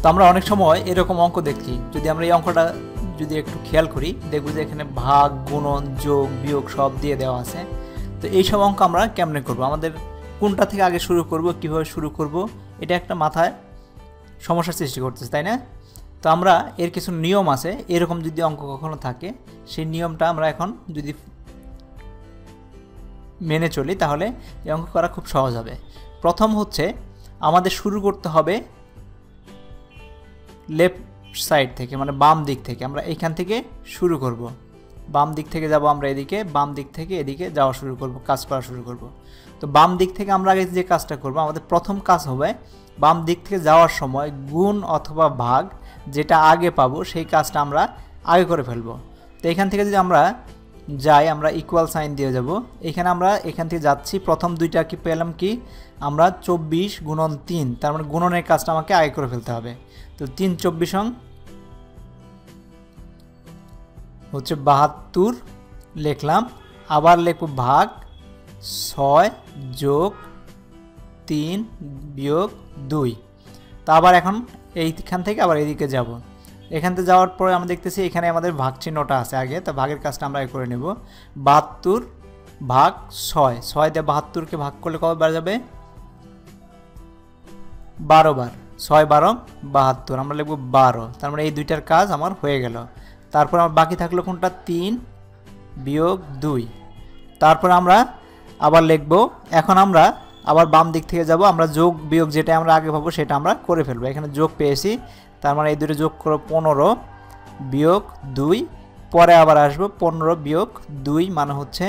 তো আমরা অনেক সময় এরকম অঙ্ক দেখি, যদি আমরা এই অঙ্কটা যদি একটু খেয়াল করি দেখব যে এখানে ভাগ, গুণন, যোগ, বিয়োগ সব দিয়ে দেওয়া আছে। তো এই সব অঙ্ক আমরা কেমনে করব, আমাদের কোনটা থেকে আগে শুরু করব, কিভাবে শুরু করব, এটা একটা মাথায় সমস্যার সৃষ্টি করতেছে, তাই না? তো আমরা এর কিছু নিয়ম আছে, এরকম যদি অঙ্ক কখনো থাকে সেই নিয়মটা আমরা এখন যদি মেনে চলি তাহলে এই অঙ্ক করা খুব সহজ হবে। প্রথম হচ্ছে আমাদের শুরু করতে হবে লেফট সাইড থেকে, মানে বাম দিক থেকে। আমরা এইখান থেকে শুরু করব, বাম দিক থেকে যাব আমরা এদিকে, বাম দিক থেকে এদিকে যাওয়া শুরু করব, কাজ করা শুরু করব। তো বাম দিক থেকে আমরা আগে যে কাজটা করব, আমাদের প্রথম কাজ হবে বাম দিক থেকে যাওয়ার সময় গুণ অথবা ভাগ যেটা আগে পাবো সেই কাজটা আমরা আগে করে ফেলবো। তো এখান থেকে যদি আমরা যাই, আমরা ইকুয়াল সাইন দিয়ে যাব। এখানে আমরা এখান থেকে যাচ্ছি, প্রথম দুইটা কি পেলাম, কি আমরা 24 গুণন 3, তার মানে গুণনের কাজটা আমাকে আগে করে ফেলতে হবে। তো 3 24 হচ্ছে 72 লিখলাম, আবার লিখব ভাগ 6 যোগ 3 বিয়োগ 2। তা আবার এখন এইখান থেকে আবার এদিকে যাব, এখান থেকে যাওয়ার পরে আমরা দেখতেছি এখানে আমাদের ভাগ চিহ্নটা আছে আগে, তো ভাগের কাজটা আমরা করে নেব। 72 ভাগ 6, 6 দিয়ে 72কে ভাগ করলে কত বার যাবে, 12 বার, 6 12 72, আমরা লিখব 12। তার মানে এই দুইটার কাজ আমার হয়ে গেল। তারপর আমার বাকি থাকলো কোনটা, 3 বিয়োগ 2। তারপর আমরা আবার লিখব, এখন আমরা আবার বাম দিক থেকে যাব, আমরা যোগ বিয়োগ যেটা আমরা আগে পাবো সেটা আমরা করে ফেলবো। এখানে যোগ পেয়েছি, তার মানে এই দুটো যোগ করো 15 বিয়োগ 2, পরে আবার আসবো 15 বিয়োগ 2 মানে হচ্ছে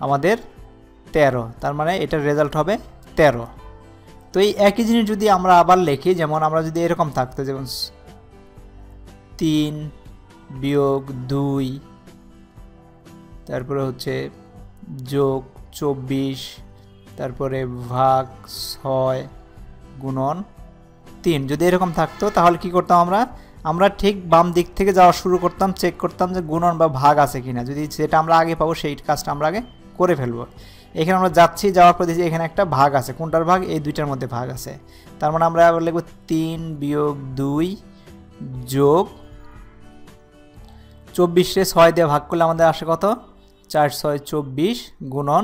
আমাদের 13, তার মানে এটার রেজাল্ট হবে 13। তো এই একই জিনিস যদি আমরা আবার লিখি, যেমন আমরা যদি এরকম থাকতো, যেমন 3 বিয়োগ 2, তারপরে হচ্ছে যোগ 24, তারপরে ভাগ 6 গুণন 3, যদি এরকম থাকতো তাহলে কি করতাম, আমরা ঠিক বাম দিক থেকে যাওয়া শুরু করতাম, চেক করতাম যে গুণন বা ভাগ আছে কিনা, যদি যেটা আমরা আগে পাবো সেই কাজটা আমরা আগে করে ফেলবো। এখানে আমরা যাচ্ছি, যাওয়ার পর দেখছি এখানে একটা ভাগ আছে, কোনটার ভাগ, এই দুইটার মধ্যে ভাগ আছে, তার মানে আমরা আবার লিখব 3 বিয়োগ 2 যোগ 24 6 দিয়ে ভাগ করলে আমাদের আসে কত, 4 6 24 গুণন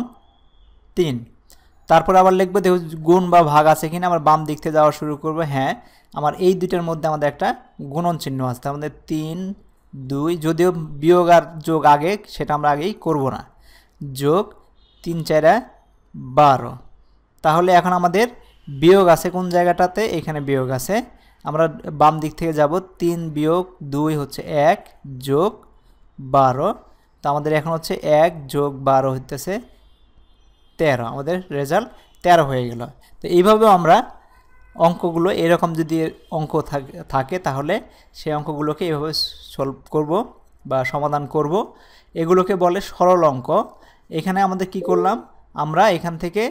3। তারপর আবার লিখবো দেখো গুণ বা ভাগ আছে কিনা, আমরা বাম দিক থেকে যাওয়া শুরু করবো। হ্যাঁ, আমার এই দুইটার মধ্যে আমাদের একটা গুণন চিহ্ন আছে, আমাদের 3 2, যদিও বিয়োগ আর যোগ আগে, সেটা আমরা আগেই করব না, যোগ 3 4 12। তাহলে এখন আমাদের বিয়োগ আছে কোন জায়গাটাতে, এখানে বিয়োগ আছে, আমরা বাম দিক থেকে যাব, 3 বিয়োগ 2 হচ্ছে 1 যোগ 12, তো আমাদের এখন হচ্ছে 1 যোগ 12 হইতেছে 13, আমাদের রেজাল্ট 13 হয়ে গেল। তো এইভাবেও আমরা অঙ্কগুলো, এরকম যদি অঙ্ক থাকে তাহলে সেই অঙ্কগুলোকে এইভাবে সলভ করব বা সমাধান করব, এগুলোকে বলে সরল অঙ্ক। এখানে আমাদের কি করলাম, আমরা এখান থেকে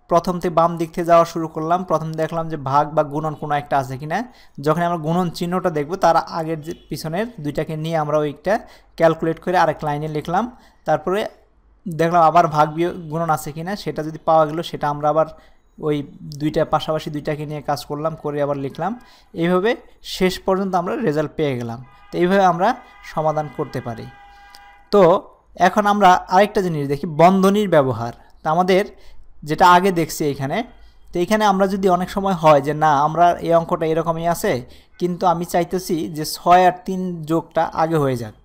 প্রথম থেকে বাম দিক থেকে যাওয়া শুরু করলাম, প্রথম দেখলাম যে ভাগ বা গুণন কোনো একটা আছে কিনা, যখন আমরা গুণন চিহ্নটা দেখব তার আগের যে পিছনের দুইটাকে নিয়ে আমরা ওইটা ক্যালকুলেট করে আরেক লাইনে লিখলাম, তারপরে দেখলাম আবার ভাগ বিয়োগ গুণন আছে কিনা, সেটা যদি পাওয়া গেল সেটা আমরা আবার ওই দুইটা পাশাপাশি দুইটাকে নিয়ে কাজ করলাম, করে আবার লিখলাম, এইভাবে শেষ পর্যন্ত আমরা রেজাল্ট পেয়ে গেলাম। তো এইভাবে আমরা সমাধান করতে পারি। তো এখন আমরা আরেকটা জিনিস দেখি, বন্ধনীর ব্যবহার। তা আমাদের যেটা আগে দেখছি এইখানে, তো এইখানে আমরা যদি অনেক সময় হয় যে না, আমরা এই অঙ্কটা এরকমই আছে, কিন্তু আমি চাইতেছি যে 6 আর 3 যোগটা আগে হয়ে যাক।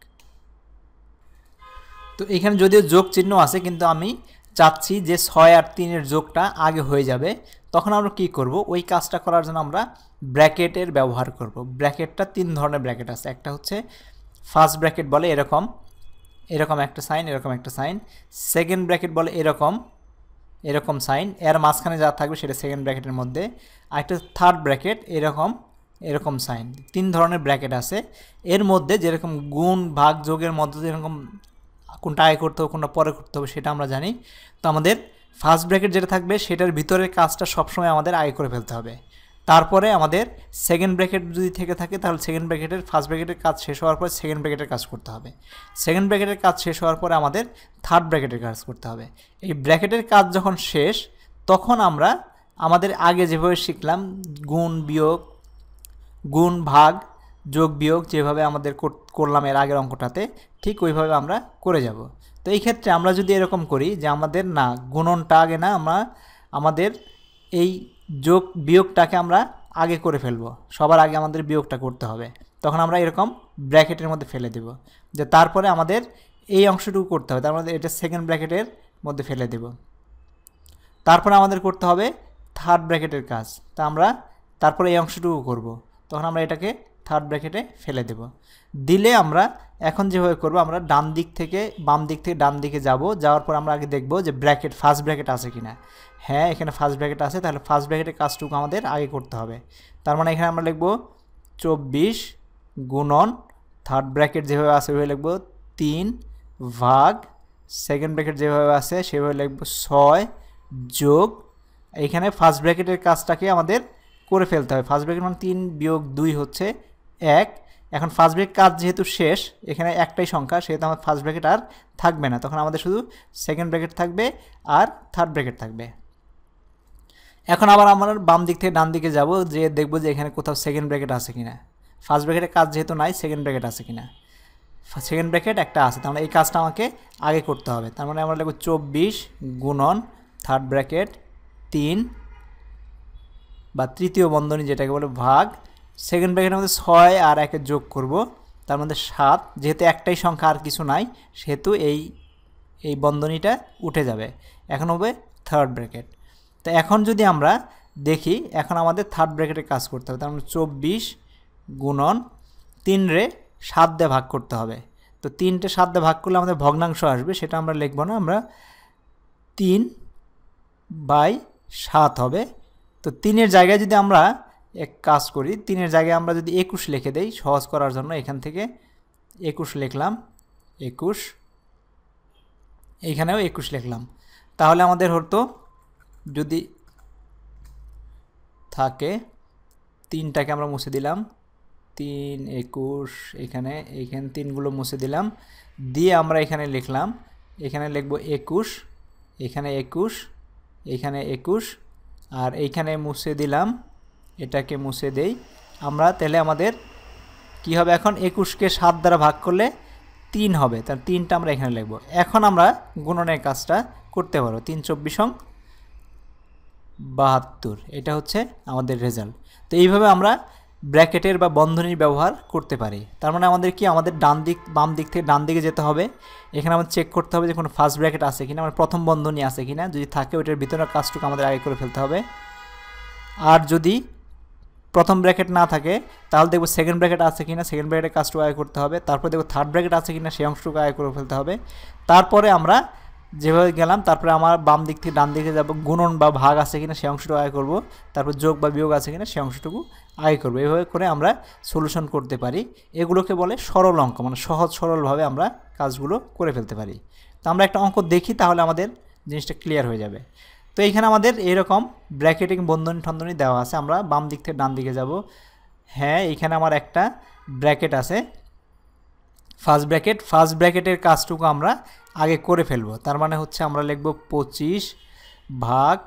তো এখানে যদিও যোগ চিহ্ন আছে, কিন্তু আমি চাচ্ছি যে 6 আর 3-এর যোগটা আগে হয়ে যাবে, তখন আমরা কি করব, ওই কাজটা করার জন্য আমরা ব্র্যাকেটের ব্যবহার করব। ব্র্যাকেটটা 3 ধরনের ব্র্যাকেট আছে, একটা হচ্ছে ফার্স্ট ব্র্যাকেট বলে এরকম একটা সাইন, এরকম একটা সাইন। সেকেন্ড ব্র্যাকেট বলে এরকম সাইন, এর মাঝখানে যা থাকবে সেটা সেকেন্ড ব্র্যাকেটের মধ্যে। আর একটা থার্ড ব্র্যাকেট এরকম সাইন। 3 ধরনের ব্র্যাকেট আছে। এর মধ্যে যেরকম গুণ ভাগ যোগের মধ্যে যেরকম কোনটা আগে করতে হবে কোনটা পরে করতে হবে সেটা আমরা জানি। তো আমাদের ফার্স্ট ব্র্যাকেট যেটা থাকবে সেটার ভিতরের কাজটা সবসময় আমাদের আগে করে ফেলতে হবে। তারপরে আমাদের সেকেন্ড ব্র্যাকেট যদি থেকে থাকে তাহলে সেকেন্ড ব্র্যাকেটের ফার্স্ট ব্র্যাকেটের কাজ শেষ হওয়ার পর সেকেন্ড ব্র্যাকেটের কাজ করতে হবে। সেকেন্ড ব্র্যাকেটের কাজ শেষ হওয়ার পরে আমাদের থার্ড ব্র্যাকেটের কাজ করতে হবে। এই ব্র্যাকেটের কাজ যখন শেষ তখন আমরা আমাদের আগে যেভাবে শিখলাম গুণ বিয়োগ, গুণ ভাগ, যোগ বিয়োগ যেভাবে আমাদের করলাম এর আগের অঙ্কটাতে, ঠিক ওইভাবে আমরা করে যাব। তো এই ক্ষেত্রে আমরা যদি এরকম করি যে আমাদের না গুণনটা আগে না, আমাদের এই যোগ বিয়োগটাকে আমরা আগে করে ফেলবো, সবার আগে আমাদের বিয়োগটা করতে হবে। তখন আমরা এরকম ব্র্যাকেটের মধ্যে ফেলে দেব, যে তারপরে আমাদের এই অংশটুকু করতে হবে, তার মধ্যে এটা সেকেন্ড ব্র্যাকেটের মধ্যে ফেলে দেব। তারপরে আমাদের করতে হবে থার্ড ব্র্যাকেটের কাজ, তা আমরা তারপরে এই অংশটুকু করব। তখন আমরা এটাকে থার্ড ব্র্যাকেটে ফেলে দেব। দিলে আমরা এখন যেভাবে করব, আমরা ডান দিক থেকে বাম দিক থেকে ডান দিকে যাব, যাওয়ার পর আমরা আগে দেখব যে ব্র্যাকেট ফার্স্ট ব্র্যাকেট আছে কিনা। হ্যাঁ, এখানে ফার্স্ট ব্র্যাকেট আছে, তাহলে ফার্স্ট ব্র্যাকেটের কাজটুকু আমাদের আগে করতে হবে। তার মানে এখানে আমরা লিখব 24 গুণন থার্ড ব্র্যাকেট যেভাবে আছে ওইভাবে লিখব 3 ভাগ সেকেন্ড ব্র্যাকেট যেভাবে আছে সেভাবে লিখব 6 যোগ এইখানে ফার্স্ট ব্র্যাকেটের কাজটাকে আমাদের করে ফেলতে হবে। ফার্স্ট ব্র্যাকেট মানে 3 বিয়োগ 2 হচ্ছে 1। এখন ফার্স্ট ব্র্যাকেট কাজ যেহেতু শেষ, এখানে একটাই সংখ্যা, সেহেতু আমার ফার্স্ট ব্র্যাকেট আর থাকবে না, তখন আমাদের শুধু সেকেন্ড ব্র্যাকেট থাকবে আর থার্ড ব্র্যাকেট থাকবে। এখন আবার আমরা বাম দিক থেকে ডান দিকে যাব, যে দেখব যে এখানে কোথাও সেকেন্ড ব্র্যাকেট আছে কিনা। ফার্স্ট ব্র্যাকেটের কাজ যেহেতু নাই, সেকেন্ড ব্র্যাকেট আছে কিনা। সেকেন্ড ব্র্যাকেট একটা আছে, তার মানে এই কাজটা আমাকে আগে করতে হবে। তার মানে আমরা লিখব 24 গুণন থার্ড ব্র্যাকেট 3 বা তৃতীয় বন্ধনী যেটাকে বলে ভাগ সেকেন্ড ব্র্যাকেটের মধ্যে 6 আর 1 যোগ করব, তার মধ্যে 7। যেহেতু একটাই সংখ্যা আর কিছু নাই, সেহেতু এই বন্ধনীটা উঠে যাবে। এখন হবে থার্ড ব্র্যাকেট। তো এখন যদি আমরা দেখি, এখন আমাদের থার্ড ব্র্যাকেটের কাজ করতে হবে। তার মানে 24 গুণন 3 রে 7 দিয়ে ভাগ করতে হবে। তো 3টে 7 দিয়ে ভাগ করলে আমাদের ভগ্নাংশ আসবে, সেটা আমরা লিখব না, আমরা 3/7 হবে। তো 3-এর জায়গায় যদি আমরা এক কাজ করি, 3-এর জায়গায় আমরা যদি 21 লিখে দেই সহজ করার জন্য, এখান থেকে 21 লিখলাম, 21, এইখানেও 21 লিখলাম। তাহলে আমাদের হতো যদি থাকে 3টাকে আমরা মুছে দিলাম, 3 21, এখানে 3গুলো মুছে দিলাম, দিয়ে আমরা এখানে লিখলাম, এখানে লিখব 21, এখানে 21, এখানে 21, আর এইখানে মুছে দিলাম, এটাকে মুছে দেই আমরা। তাহলে আমাদের কি হবে, এখন 21কে 7 দ্বারা ভাগ করলে 3 হবে, তার 3টা আমরা এখানে লিখব। এখন আমরা গুণনের কাজটা করতে পারবো। 3 24 72, এটা হচ্ছে আমাদের রেজাল্ট। তো এইভাবে আমরা ব্র্যাকেটের বা বন্ধনীর ব্যবহার করতে পারি। তার মানে আমাদের কি, আমাদের বাম দিক থেকে ডান দিকে যেতে হবে। এখানে আমাদের চেক করতে হবে যে কোনো ফার্স্ট ব্র্যাকেট আছে কিনা, মানে প্রথম বন্ধনী আছে কিনা। যদি থাকে ওইটার ভিতরে কাজটুকু আমাদের আগে করে ফেলতে হবে। আর যদি প্রথম ব্র্যাকেট না থাকে, তাহলে দেখব সেকেন্ড ব্র্যাকেট আছে কিনা, সেকেন্ড ব্র্যাকেটের কাজটুকু আগে করতে হবে। তারপর দেখব থার্ড ব্র্যাকেট আছে কিনা, সেই অংশটুকু আগে করে ফেলতে হবে। তারপরে আমরা যেভাবে গেলাম, তারপরে আমার বাম দিক থেকে ডান দিকে যাব, গুণন বা ভাগ আছে কিনা সেই অংশটুকু আগে করব। তারপর যোগ বা বিয়োগ আছে কিনা সেই অংশটুকু আগে করব। এইভাবে করে আমরা সলিউশন করতে পারি। এগুলোকে বলে সরল অঙ্ক, মানে সহজ সরলভাবে আমরা কাজগুলো করে ফেলতে পারি। তো আমরা একটা অঙ্ক দেখি, তাহলে আমাদের জিনিসটা ক্লিয়ার হয়ে যাবে। তো এইখানে আমাদের এরকম ব্র্যাকেটিং বন্ধনী ঠন্ধনী দেওয়া আছে। আমরা বাম দিক থেকে ডান দিকে যাব। হ্যাঁ, এইখানে আমার একটা ব্র্যাকেট আছে, ফার্স্ট ব্র্যাকেটের কাজটুকু আমরা আগে করে ফেলবো। তার মানে হচ্ছে আমরা লিখব 25 ভাগ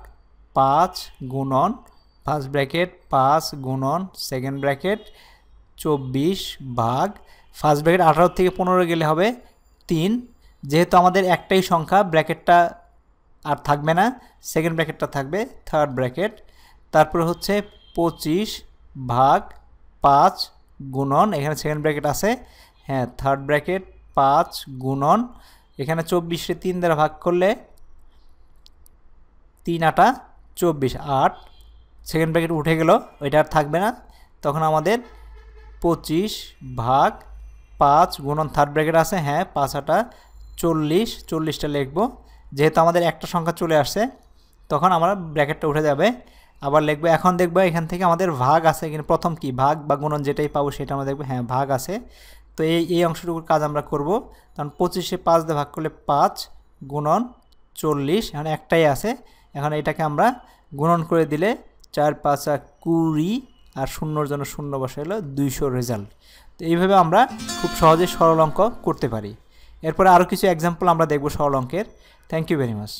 5 গুণন ফার্স্ট ব্র্যাকেট 5 গুণন সেকেন্ড ব্র্যাকেট 24 ভাগ ফার্স্ট ব্র্যাকেট 18 থেকে 15 গেলে হবে 3। যেহেতু আমাদের একটাই সংখ্যা, ব্র্যাকেটটা আর থাকবে না, সেকেন্ড ব্র্যাকেটটা থাকবে, থার্ড ব্র্যাকেট। তারপর হচ্ছে 25 ভাগ 5 গুণন, এখানে সেকেন্ড ব্র্যাকেট আছে, হ্যাঁ থার্ড ব্র্যাকেট 5 গুণন, এখানে 24-রে 3 দ্বারা ভাগ করলে 3 8 24, 8, সেকেন্ড ব্র্যাকেট উঠে গেল, ওইটা আর থাকবে না। তখন আমাদের 25 ভাগ 5 গুণন থার্ড ব্র্যাকেট আছে, হ্যাঁ 5 8 40, 40টা লিখব। যেহেতু আমাদের একটা সংখ্যা চলে আসছে, তখন আমরা ব্র্যাকেটটা উঠে যাবে, আবার লিখবো। এখন দেখবো এখান থেকে আমাদের ভাগ আছে কিনা, প্রথম কি ভাগ বা গুণন যেটাই পাবো সেটা আমরা দেখবো, হ্যাঁ ভাগ আছে। তো এই অংশটুকুর কাজ আমরা করব। কারণ 25-এ 5 দিয়ে ভাগ করলে 5 গুণন 40, এখন একটাই আছে। এখন এটাকে আমরা গুণন করে দিলে 4 5 20, আর শূন্যর জন্য শূন্য বসাইলো 200 রেজাল্ট। তো এইভাবে আমরা খুব সহজে সরল অঙ্ক করতে পারি। এরপরে আরও কিছু এক্সাম্পল আমরা দেখব সরল অঙ্কের। Thank you very much.